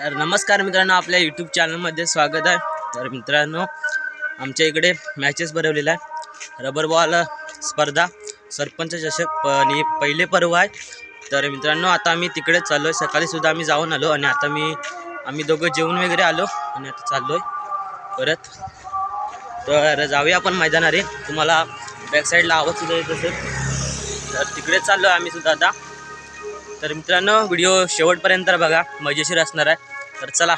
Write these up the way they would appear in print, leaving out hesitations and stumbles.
तर नमस्कार मित्रांनो, आपल्या यूट्यूब चॅनलमध्ये स्वागत आहे। तर मित्रांनो, आमच्या इकडे मॅचेस भरवलेला आहे। रबर बॉल स्पर्धा सरपंच चषक आणि पहिले पर्व आहे। तर मित्रांनो, आता आम्ही तिकडे चाललोय। सकाळी सुद्धा आम्ही जाऊन आलो आणि आता आम्ही दोघं जेवून वगैरे आलो आणि आता चाललोय परत। तर जाऊया आपण मैदानावर। तुम्हाला बॅक साईडला आवाज सुद्धा येत असेल, तर तिकडे चाललो आम्ही सुद्धा आता। तर मित्रांनो, व्हिडिओ शेवटपर्यंत बघा, मजेशीर असणार आहे। तर चला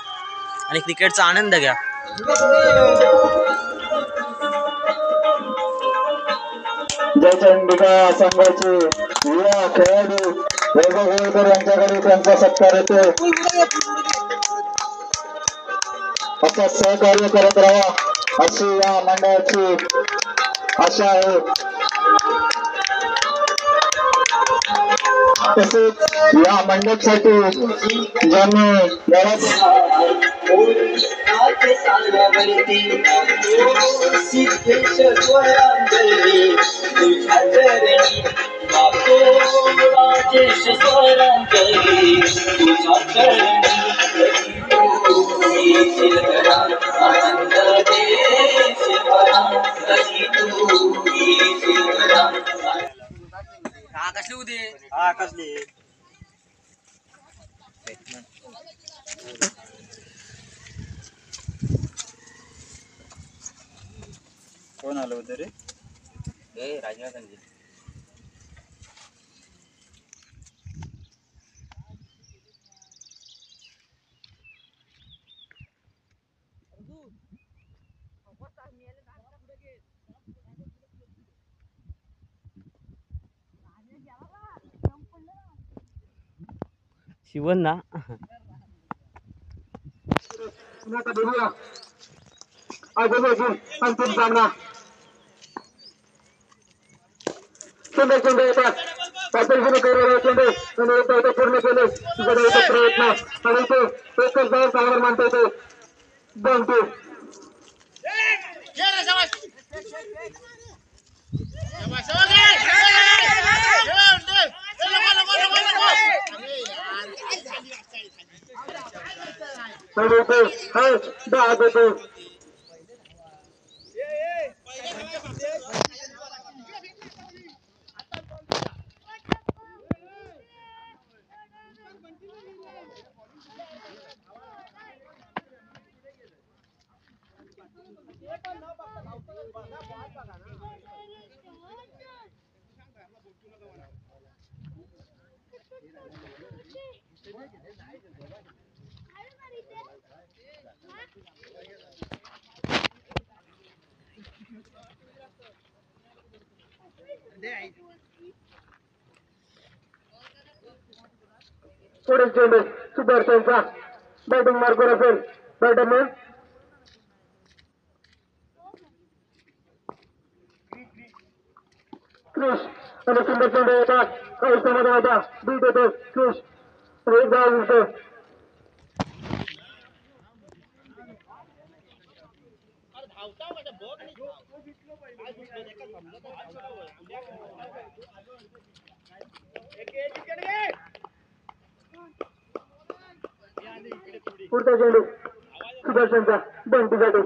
आणि क्रिकेटचा आनंद घ्या। जयचंडिका संघाचे युवा खेळाडू वैभव होळकर यांच्याकडे त्यांचा सत्कार येतो। असं सहकार्य करत राहा अशी या मंडळाची आशा आहे। तसेच या मंडळासाठी ज्यांनी कोण आलं होतं रे? राजनाथ शिवन ना अंतिम सामना चेंडू चेंडू येतात पातळीने केलेले चेंडू आणि पूर्ण केले प्रयत्न आणि ते एकच धाव चांगला मानता येते। 2-2 पुढील चेंडू सुदर्शनचा बॅटिंग मार्कवर असेल। बॅटरमॅन क्रिश आणि सुंदर चेंडू येतात। काही समाधान होता बीट येतो क्रिश एक धाव मिळतो। पुढचा चेंडू सुदर्शनचा बंटीसाठी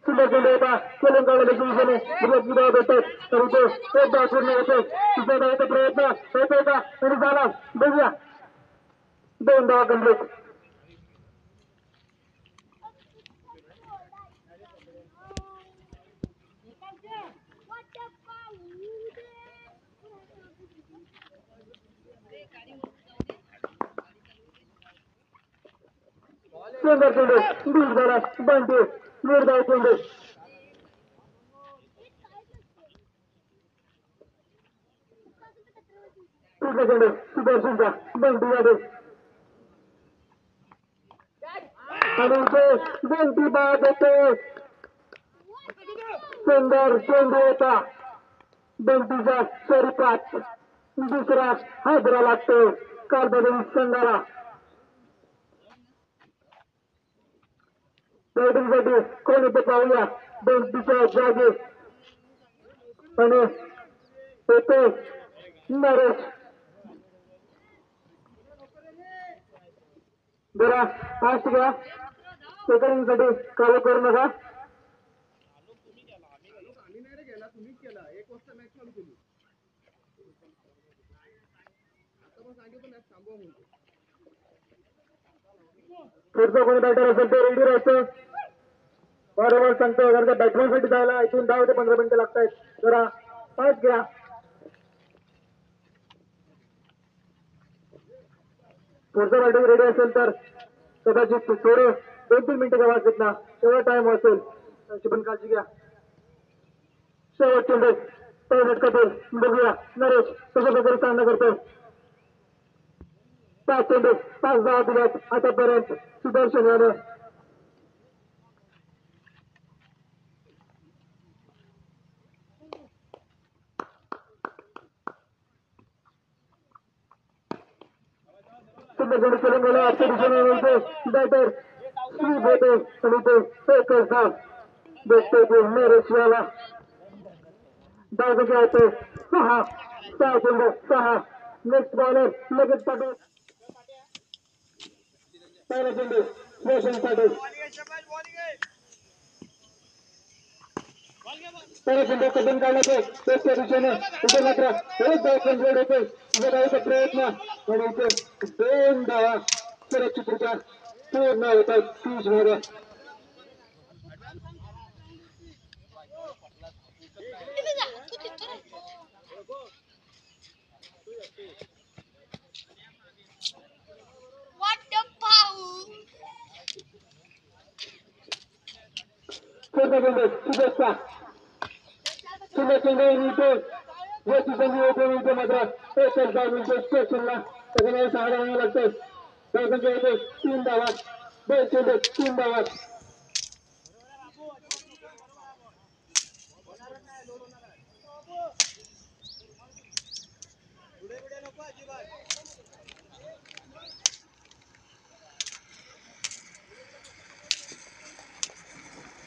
सुंदर चेंडू येतात खेळून काढण्याची दिशेने विरोध होतात तरी तो एक धाव पूर्ण होतो। तिसऱ्या धावाचा प्रयत्न होतोय का तरी झाला, बघूया 2 धावा कंप्लीट। सुंदर चेंडू बीट झाला बंटी निर्धाव चेंडू चेंडू सुदर्शनचा बंटी मध्ये आणि बंटी बाद होते। सुंदर चेंडू होता बंटीचा स्वरूपात दुसरा हादरा लागतो कारबोदन संघाला। बॅटिंगसाठी कोण येते पाहूया। बंटीच्या जागी आणि येते नरेश जरा फास्ट घ्या, सेकंडसाठी कॉल करू नका. पुढचा कोणी बॅटर असेल ते रेडी राहायचं. वारंवार सांगतो, जर का बॅटमॅनसाठी जायला इथून 10 ते 15 मिनिटं लागत आहेत. जरा फास्ट घ्या. पुढचा बॅटिंग रेडी असेल तर कदाचित थोडं 2-3 मिनिटं घ्यावा ना, तेवढा टाइम असेल त्याची पण काळजी घ्या. शेवटचे डेट कपेल बघूया नरेश कशा प्रकारे सामना करतो. 5 चेंडू 5 धावा दिल्यात आतापर्यंत सुदर्शन यादव. सुंदर तेलंगणा आजच्या दिशेने बॅटर स्वीप होते आणि ते एकच धाव देखते ते नरेश याला. धाव किती होते 6 चेंडू 6. नेक्स्ट बॉलर लगेच पाठव. पहिला चेंडू रोशन पाटील. पहिला चेंडू कठीण काढण्याचे त्याच्या दिशेने इथे मात्र एक धाव कंप्लीट होते. धावायचा प्रयत्न आणि इथे 2 धावा सुरक्षितरित्या पूर्ण होतात 30 मध्ये. चौथा चेंडू शुभेच्छा. सुंदर चेंडू इथे याची संधी होते. इथे मात्र एकच धाव मिळते स्टेशनला. त्याच्यामुळे 6 धावांना लागते. धावसंख्या येते 3 धावात. 2 चेंडू 3 धावात.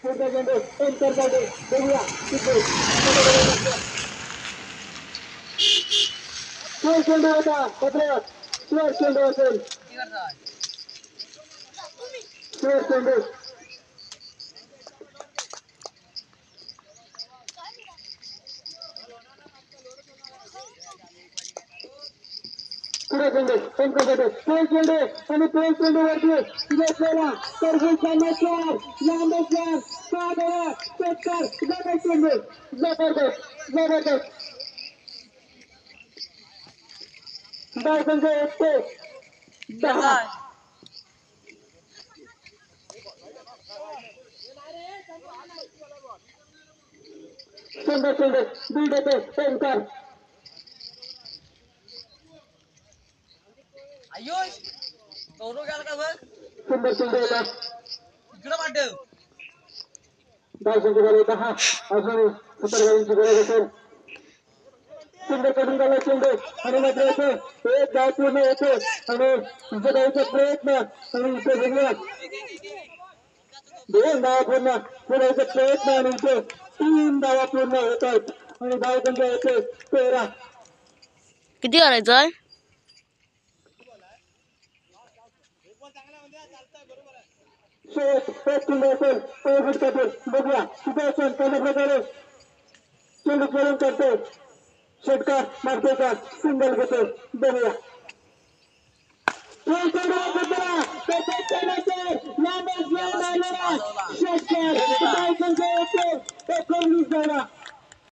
पुढचा चेंडू एंकरसाठी बघूया तिथे चेंडू होता मात्र चेंडू असेल. चेंडू पुढे चेंडू एंकरसाठी चेंडू आणि चेंडू वरती घेतलेला तरबूजचा मॅचर लांबेश्वर 6 धावा षटकार. जबरदस्त चेंडू जबरदस्त. धावसंख्या 1 ते 10. सुंदर चेंडू बीड येते एंकर. सुंदर चेंडू होता. धावसंख्या झाली 10. अजून 70 धावांची गरज असेल. सुंदर करून गेला चेंडू आणि मात्र येथे एक धाव पूर्ण होते आणि जगायचा प्रयत्न आणि इथे बघूया 2 धावा पूर्ण होण्याचा प्रयत्न आणि इथे 3 धावा पूर्ण होतात आणि धावसंख्या येते 13. किती करायचं? शेवट एक चेंडू असेल बघूया तिथे असेल कशा प्रकारे चेंडू खेळून करतो. षटकार मारतो का सिंगल घेतो बघूया. षटकार 19 झाला.